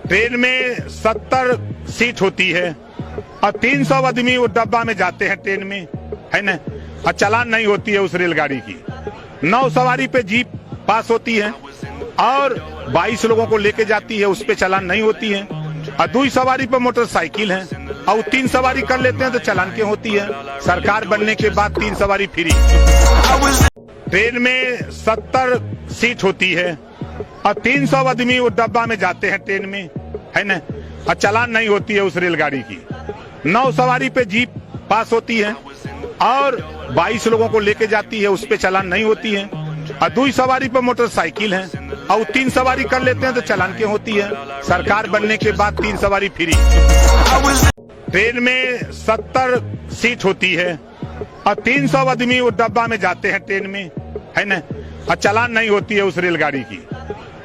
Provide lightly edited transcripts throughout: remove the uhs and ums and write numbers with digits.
Train में 70 seat होती है और 300 आदमी वो डब्बा में जाते हैं ट्रेन में, है ना। और चालान नहीं होती है उस रेलगाड़ी की। 9 सवारी पे जीप पास होती है और 22 लोगों को लेके जाती है, उस पे चालान नहीं होती है। और 2 सवारी पे मोटरसाइकिल है और 3 सवारी कर लेते हैं तो चालान क्यों होती है। सरकार बनने के बाद 3 सवारी फ्री। ट्रेन में 70 सीट होती है और 300 आदमी वो डब्बा में जाते हैं ट्रेन में, है ना। और चालान नहीं होती है उस रेलगाड़ी की। 9 सवारी पे जीप पास होती है और 22 लोगों को लेके जाती है, उस पे चालान नहीं होती है। और 2 सवारी पे मोटरसाइकिल है और 3 सवारी कर लेते हैं तो चालान क्यों होती है। सरकार बनने के बाद 3 सवारी फ्री। ट्रेन में 70 सीट होती है और 300 आदमी वो डब्बा में जाते हैं ट्रेन में, है ना। और चालान नहीं होती है उस रेलगाड़ी की।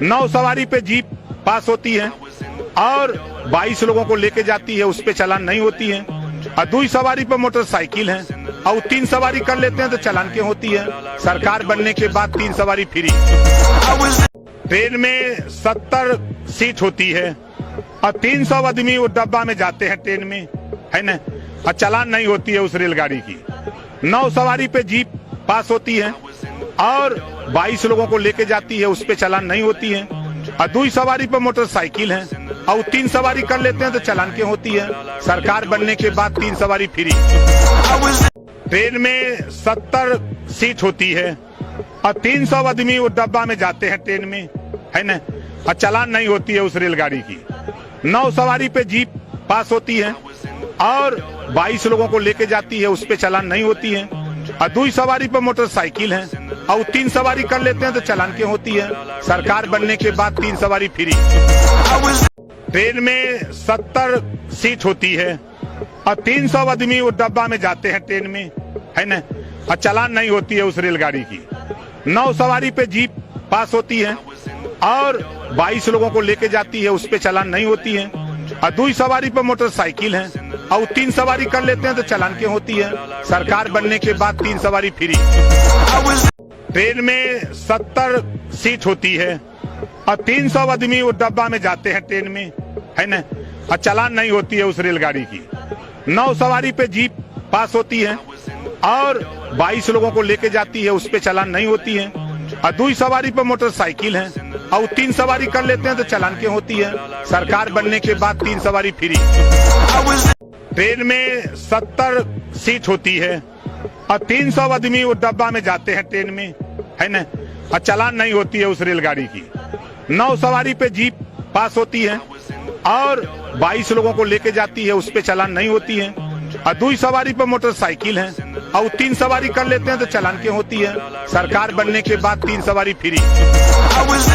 9 सवारी पे जीप पास होती है और 22 लोगों को लेके जाती है, उस पे चालान नहीं होती है। और 2 सवारी पे मोटरसाइकिल है और 3 सवारी कर लेते हैं तो चालान क्यों होती है। सरकार बनने के बाद 3 सवारी फ्री। ट्रेन में 70 सीट होती है और 300 आदमी वो डब्बा में जाते हैं ट्रेन में, है ना। और चालान नहीं होती है उस रेलगाड़ी की। 9 सवारी पे जीप पास होती है और 22 लोगों को लेके जाती है, उस पे चालान नहीं होती है। और 2 सवारी पे मोटरसाइकिल है और 3 सवारी कर लेते हैं तो चालान क्यों होती है। सरकार बनने के बाद 3 सवारी फ्री। ट्रेन में 70 सीट होती है और 300 आदमी वो डब्बा में जाते हैं ट्रेन में, है ना। और चालान नहीं होती है उस रेलगाड़ी की। 9 सवारी पे जीप पास होती है और 22 लोगों को लेके जाती है, उस पे चालान नहीं होती है। और 2 सवारी पे मोटरसाइकिल है और 3 सवारी कर लेते हैं तो चालान क्यों होती है। सरकार बनने के बाद 3 सवारी फ्री। ट्रेन में 70 सीट होती है और 300 आदमी वो डब्बा में जाते हैं ट्रेन में, है ना। और चालान नहीं होती है उस रेलगाड़ी की। 9 सवारी पे जीप पास होती है और 22 लोगों को लेके जाती है, उस पे चालान नहीं होती है। और 2 सवारी पे मोटरसाइकिल है और 3 सवारी कर लेते हैं तो चालान क्यों होती है। सरकार बनने के बाद 3 सवारी फ्री। ट्रेन में 70 सीट होती है और 300 आदमी वो डब्बा में जाते हैं ट्रेन में, है ना। और चालान नहीं होती है उस रेलगाड़ी की। 9 सवारी पे जीप पास होती है और 22 लोगों को लेके जाती है, उस पे चालान नहीं होती है। और 2 सवारी पे मोटरसाइकिल है और 3 सवारी कर लेते हैं तो चालान क्यों होती है। सरकार बनने के बाद 3 सवारी फ्री। ट्रेन में 70 सीट होती है और 300 आदमी वो डब्बा में जाते हैं ट्रेन में, है ना। और चालान नहीं होती है उस रेलगाड़ी की। 9 सवारी पे जीप पास होती है और 22 लोगों को लेके जाती है, उस पे चालान नहीं होती है। और 2 सवारी पे मोटरसाइकिल है और 3 सवारी कर लेते हैं तो चालान क्यों होती है। सरकार बनने के बाद 3 सवारी फ्री।